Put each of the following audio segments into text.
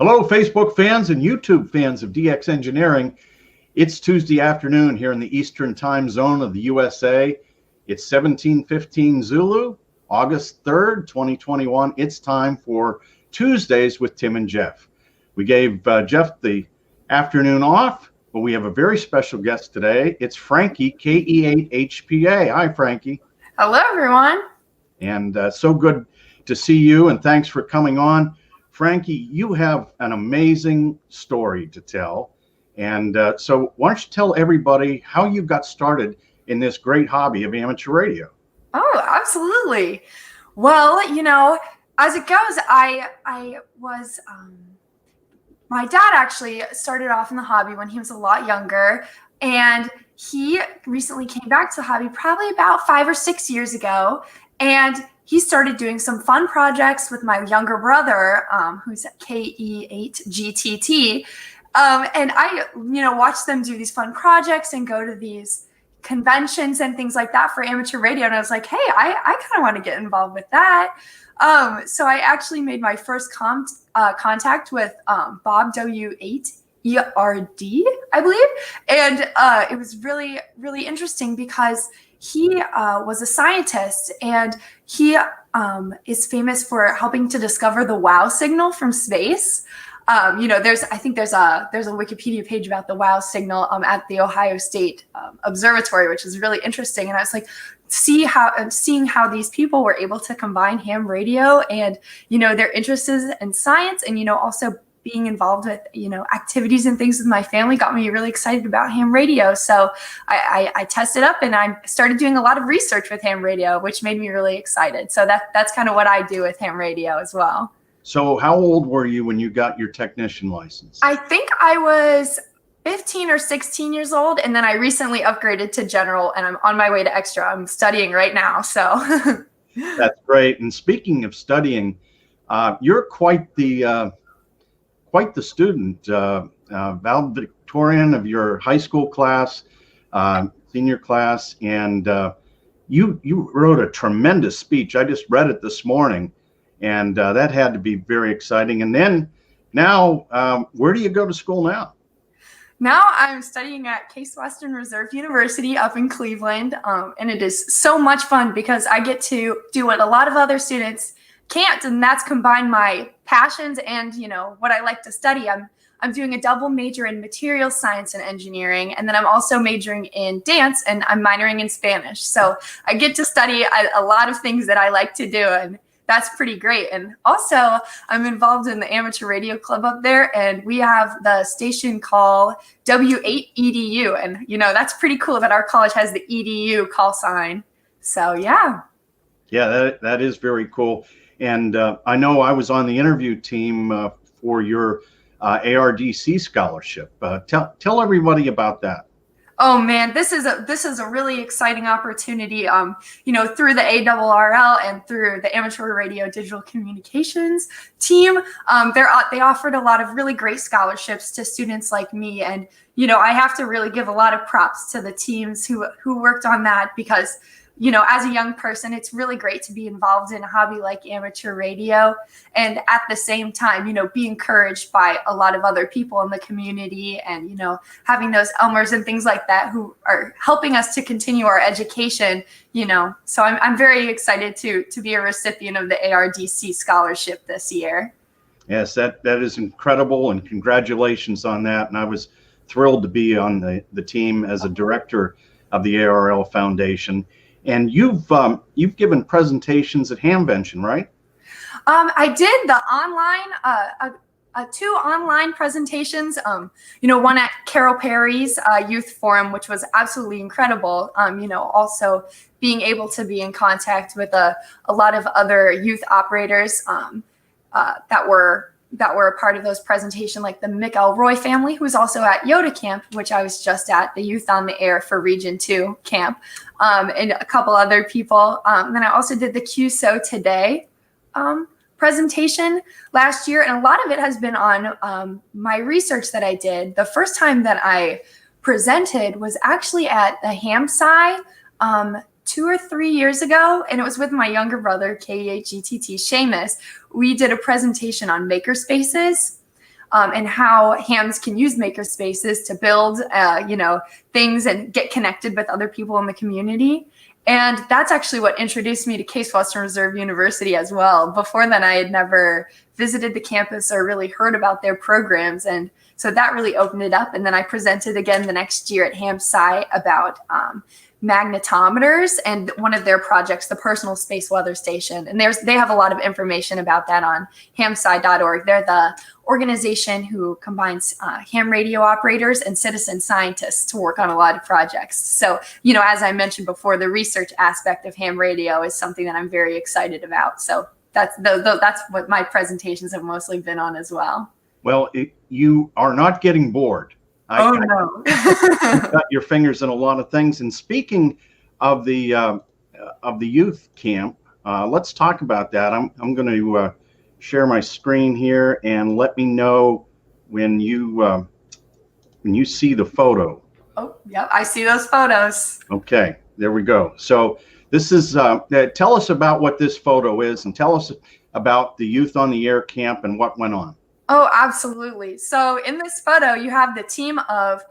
Hello, Facebook fans and YouTube fans of DX Engineering. It's Tuesday afternoon here in the Eastern Time Zone of the USA. It's 17:15 Zulu, August 3rd, 2021. It's time for Tuesdays with Tim and Jeff. We gave Jeff the afternoon off, but we have a very special guest today. It's Frankie KE8HPA. Hi, Frankie. Hello, everyone. And so good to see you, and thanks for coming on. Frankie, you have an amazing story to tell. And so why don't you tell everybody how you got started in this great hobby of amateur radio? Oh, absolutely. Well, as it goes, I was, my dad actually started off in the hobby when he was a lot younger. And he recently came back to the hobby probably about 5 or 6 years ago. And he started doing some fun projects with my younger brother, who's at KE8GTT. And I, watched them do these fun projects and go to these conventions and things like that for amateur radio. And I was like, hey, I kind of want to get involved with that. So I actually made my first contact with Bob W8ERD, I believe. And it was really, really interesting because he was a scientist, and he is famous for helping to discover the WOW signal from space. I think there's a Wikipedia page about the WOW signal at the Ohio State Observatory, which is really interesting. And I was like, seeing how these people were able to combine ham radio and their interests in science, and also being involved with activities and things with my family got me really excited about ham radio. So I tested up, and I started doing a lot of research with ham radio, which made me really excited. So that's kind of what I do with ham radio as well. So how old were you when you got your technician license? I think I was 15 or 16 years old, and then I recently upgraded to general, and I'm on my way to extra. I'm studying right now, so. That's great. And speaking of studying, you're quite the student, valedictorian of your high school class, senior class, and you wrote a tremendous speech. I just read it this morning, and that had to be very exciting. And then now, where do you go to school now? Now I'm studying at Case Western Reserve University up in Cleveland, and it is so much fun because I get to do what a lot of other students can't, and that's combine my passions and what I like to study. I'm doing a double major in materials science and engineering, and then I'm also majoring in dance, and I'm minoring in Spanish. So I get to study a lot of things that I like to do, and that's pretty great. And also I'm involved in the amateur radio club up there, and we have the station call W8EDU, and that's pretty cool that our college has the EDU call sign. So yeah, that is very cool. And I know I was on the interview team for your ARDC scholarship. Tell everybody about that. Oh man, this is a really exciting opportunity. Through the ARRL and through the Amateur Radio Digital Communications team, they offered a lot of really great scholarships to students like me. And I have to really give a lot of props to the teams who worked on that, because as a young person, it's really great to be involved in a hobby like amateur radio, and at the same time, be encouraged by a lot of other people in the community, and, having those Elmers and things like that who are helping us to continue our education, So I'm very excited to be a recipient of the ARDC scholarship this year. Yes, that is incredible, and congratulations on that. And I was thrilled to be on the team as a director of the ARRL Foundation. And you've given presentations at Hamvention, right? I did the online, 2 online presentations. One at Carol Perry's Youth Forum, which was absolutely incredible. Also being able to be in contact with a lot of other youth operators that were a part of those presentations, like the Mick Elroy family, who was also at Yoda Camp, which I was just at, the Youth on the Air for Region 2 camp, and a couple other people. Then I also did the QSO Today presentation last year, and a lot of it has been on my research that I did. The first time that I presented was actually at the HamSci 2 or 3 years ago, and it was with my younger brother, KE8GTT Seamus. We did a presentation on makerspaces. and how hams can use maker spaces to build, things and get connected with other people in the community. And that's actually what introduced me to Case Western Reserve University as well. Before then, I had never visited the campus or really heard about their programs. And so that really opened it up. And then I presented again the next year at HamSci about magnetometers and one of their projects, the Personal Space Weather Station. And they have a lot of information about that on hamsci.org. They're the organization who combines ham radio operators and citizen scientists to work on a lot of projects. So, as I mentioned before, the research aspect of ham radio is something that I'm very excited about. So that's what my presentations have mostly been on as well. Well, you are not getting bored. No. You've got your fingers in a lot of things. And speaking of the youth camp, let's talk about that. I'm going to share my screen here, and let me know when you see the photo. Oh, yeah, I see those photos. Okay, there we go. So this is tell us about what this photo is, and tell us about the Youth on the Air camp and what went on. Oh, absolutely. So in this photo, you have the team of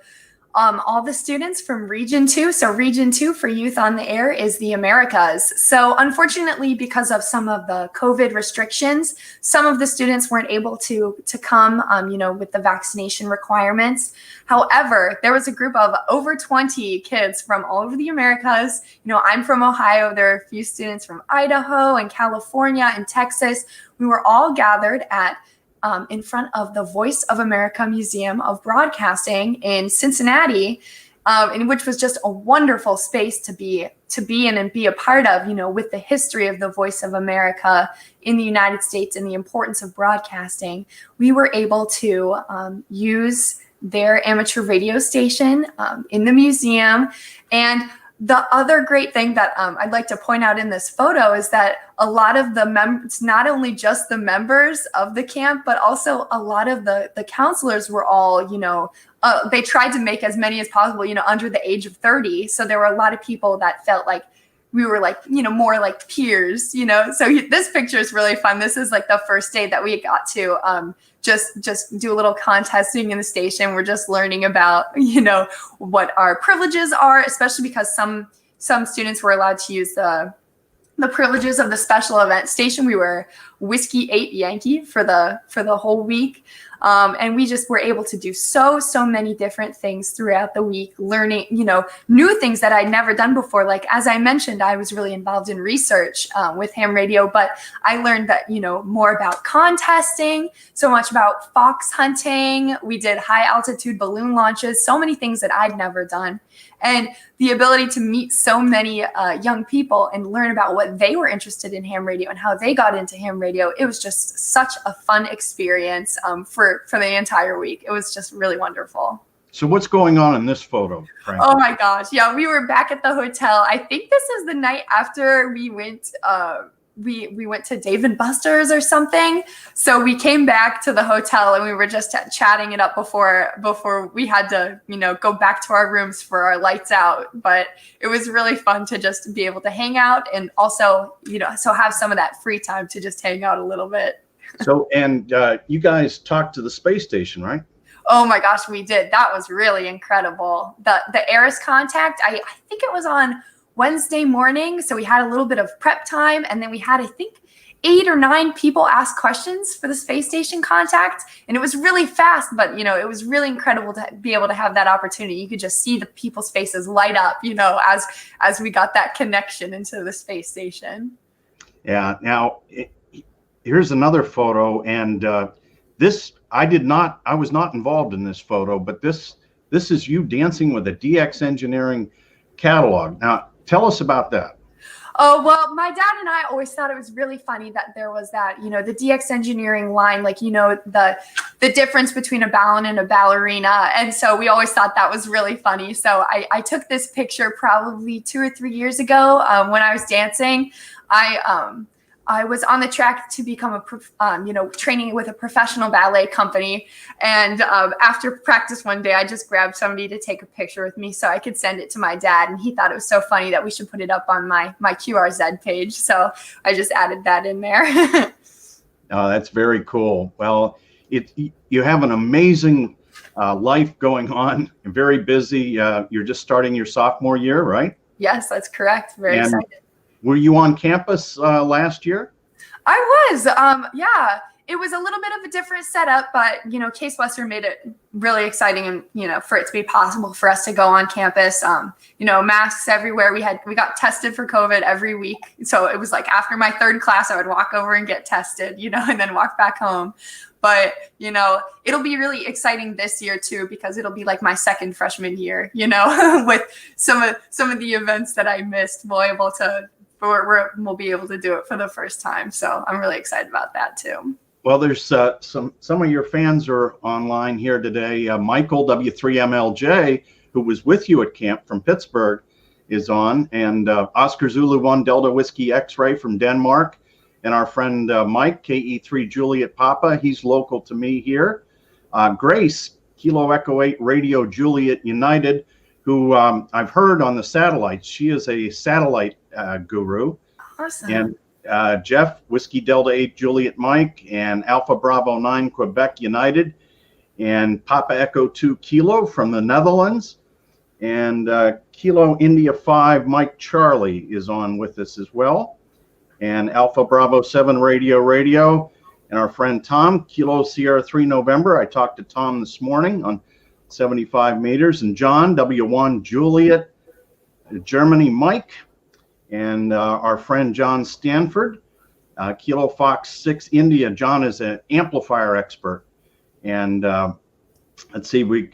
all the students from Region 2. So Region 2 for Youth on the Air is the Americas. So unfortunately, because of some of the COVID restrictions, some of the students weren't able to come, with the vaccination requirements. However, there was a group of over 20 kids from all over the Americas. I'm from Ohio. There are a few students from Idaho and California and Texas. We were all gathered at in front of the Voice of America Museum of Broadcasting in Cincinnati, in which was just a wonderful space to be in and be a part of, with the history of the Voice of America in the United States and the importance of broadcasting. We were able to use their amateur radio station in the museum. And the other great thing that I'd like to point out in this photo is that a lot of the members, not only just the members of the camp, but also a lot of the counselors were all, they tried to make as many as possible, under the age of 30. So there were a lot of people that felt like we were like, more like peers, So this picture is really fun. This is like the first day that we got to just do a little contesting in the station. We're just learning about, what our privileges are, especially because some students were allowed to use the privileges of the special event station. We were Whiskey 8 Yankee for the whole week. And we just were able to do so many different things throughout the week, learning, new things that I'd never done before. Like, as I mentioned, I was really involved in research with ham radio, but I learned that, more about contesting, so much about fox hunting. We did high altitude balloon launches, so many things that I'd never done. And the ability to meet so many young people and learn about what they were interested in ham radio and how they got into ham radio, it was just such a fun experience for the entire week. It was just really wonderful. So what's going on in this photo, Frankie? Oh my gosh. Yeah, we were back at the hotel. I think this is the night after we went we went to Dave & Buster's or something. So we came back to the hotel and we were just chatting it up before we had to, go back to our rooms for our lights out. But it was really fun to just be able to hang out and also, so have some of that free time to just hang out a little bit. So, and you guys talked to the space station, right? Oh my gosh, we did. That was really incredible. The ARIS contact, I think it was on Wednesday morning. So we had a little bit of prep time, and then we had, I think, 8 or 9 people ask questions for the space station contact. And it was really fast, but, it was really incredible to be able to have that opportunity. You could just see the people's faces light up, as we got that connection into the space station. Yeah. Now, here's another photo. And this, I was not involved in this photo, but this is you dancing with a DX Engineering catalog. Now, tell us about that. Oh, well, my dad and I always thought it was really funny that there was that, the DX Engineering line, like, the difference between a ballerina and a ballerina. And so we always thought that was really funny. So I took this picture probably 2 or 3 years ago when I was dancing. I was on the track to become training with a professional ballet company. And after practice one day, I just grabbed somebody to take a picture with me so I could send it to my dad. And he thought it was so funny that we should put it up on my QRZ page. So I just added that in there. Oh, that's very cool. Well, you have an amazing life going on, and very busy. You're just starting your sophomore year, right? Yes, that's correct. Very And excited. were you on campus last year? I was, yeah. It was a little bit of a different setup, but Case Western made it really exciting, and for it to be possible for us to go on campus. Masks everywhere. We got tested for COVID every week, so it was like after my third class, I would walk over and get tested, and then walk back home. But it'll be really exciting this year too, because it'll be like my second freshman year. With some of the events that I missed, we'll be able to do it for the first time. So I'm really excited about that too. Well, there's some of your fans are online here today. Michael W3MLJ, who was with you at camp from Pittsburgh, is on, and Oscar Zulu 1 Delta Whiskey X-Ray from Denmark, and our friend Mike KE8HPA, he's local to me here. Grace Kilo Echo 8 Radio Juliet United, who I've heard on the satellites. She is a satellite guru. Awesome. And Jeff, Whiskey Delta 8 Juliet Mike, and Alpha Bravo 9 Quebec United, and Papa Echo 2 Kilo from the Netherlands, and Kilo India 5 Mike Charlie is on with us as well, and Alpha Bravo 7 Radio, and our friend Tom, Kilo Sierra 3 November. I talked to Tom this morning on 75 meters, and John, W1 Juliet, Germany Mike, and our friend John Stanford, Kilo Fox 6 India. John is an amplifier expert. And let's see, we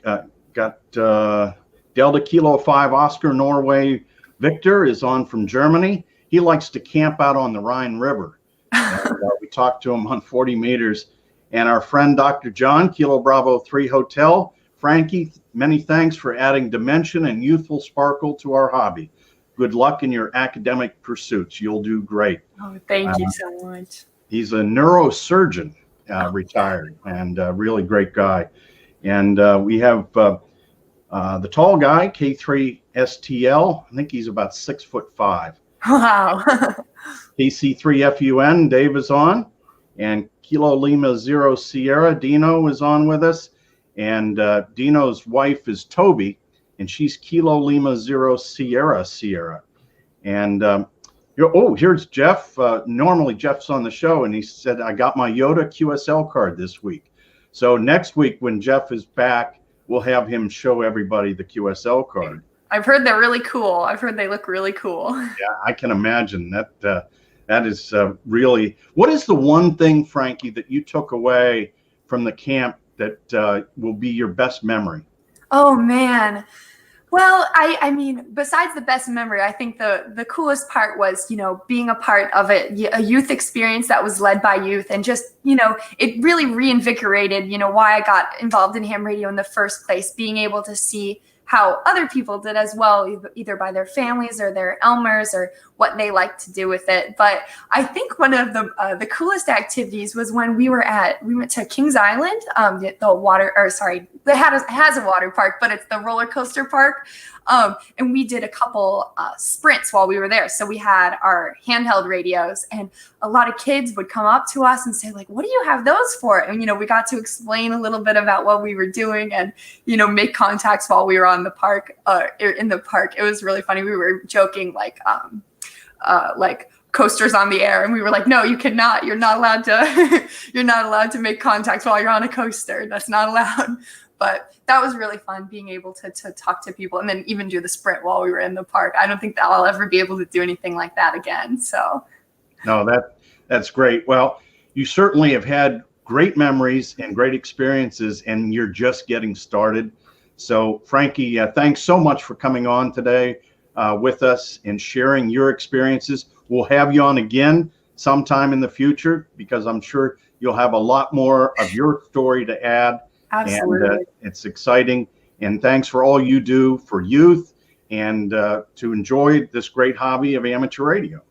got Delta Kilo 5 Oscar Norway Victor is on from Germany. He likes to camp out on the Rhine River. And, we talked to him on 40 meters. And our friend Dr. John, Kilo Bravo 3 Hotel. Frankie, many thanks for adding dimension and youthful sparkle to our hobby. Good luck in your academic pursuits. You'll do great. Oh, thank you so much. He's a neurosurgeon, retired, and a really great guy. And we have the tall guy, K3STL. I think he's about 6'5". Wow. KC3FUN, Dave is on. And Kilo Lima 0 Sierra, Dino is on with us. And Dino's wife is Toby, and she's Kilo Lima 0 Sierra. And here's Jeff. Normally Jeff's on the show, and he said, I got my Yoda QSL card this week. So next week when Jeff is back, we'll have him show everybody the QSL card. I've heard they're really cool. I've heard they look really cool. Yeah, I can imagine that. That is really. What is the one thing, Frankie, that you took away from the camp that will be your best memory? Oh man. Well, I mean, besides the best memory, I think the coolest part was, being a part of a youth experience that was led by youth, and just, it really reinvigorated, why I got involved in ham radio in the first place, being able to see how other people did as well, either by their families or their Elmers or what they like to do with it. But I think one of the coolest activities was when we went to Kings Island, it has a water park, but it's the roller coaster park. And we did a couple sprints while we were there. So we had our handheld radios, and a lot of kids would come up to us and say, like, what do you have those for? And, we got to explain a little bit about what we were doing, and, make contacts while we were in the park. It was really funny. We were joking like coasters on the air, and we were like, no, you cannot. You're not allowed to make contacts while you're on a coaster. That's not allowed. But that was really fun, being able to talk to people, and then even do the sprint while we were in the park. I don't think that I'll ever be able to do anything like that again. So, no, that's great. Well, you certainly have had great memories and great experiences, and you're just getting started. So, Frankie, thanks so much for coming on today with us and sharing your experiences. We'll have you on again sometime in the future, because I'm sure you'll have a lot more of your story to add. Absolutely. And it's exciting. And thanks for all you do for youth and to enjoy this great hobby of amateur radio.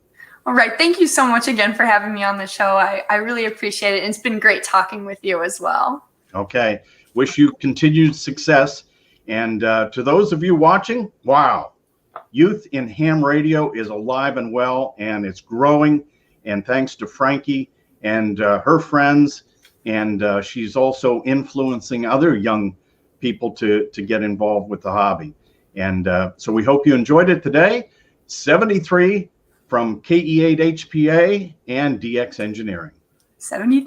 All right. Thank you so much again for having me on the show. I really appreciate it. And it's been great talking with you as well. Okay. Wish you continued success. And to those of you watching, wow, youth in ham radio is alive and well, and it's growing. And thanks to Frankie and her friends and she's also influencing other young people to get involved with the hobby. And so we hope you enjoyed it today. 73 from KE8HPA and DX Engineering. 73.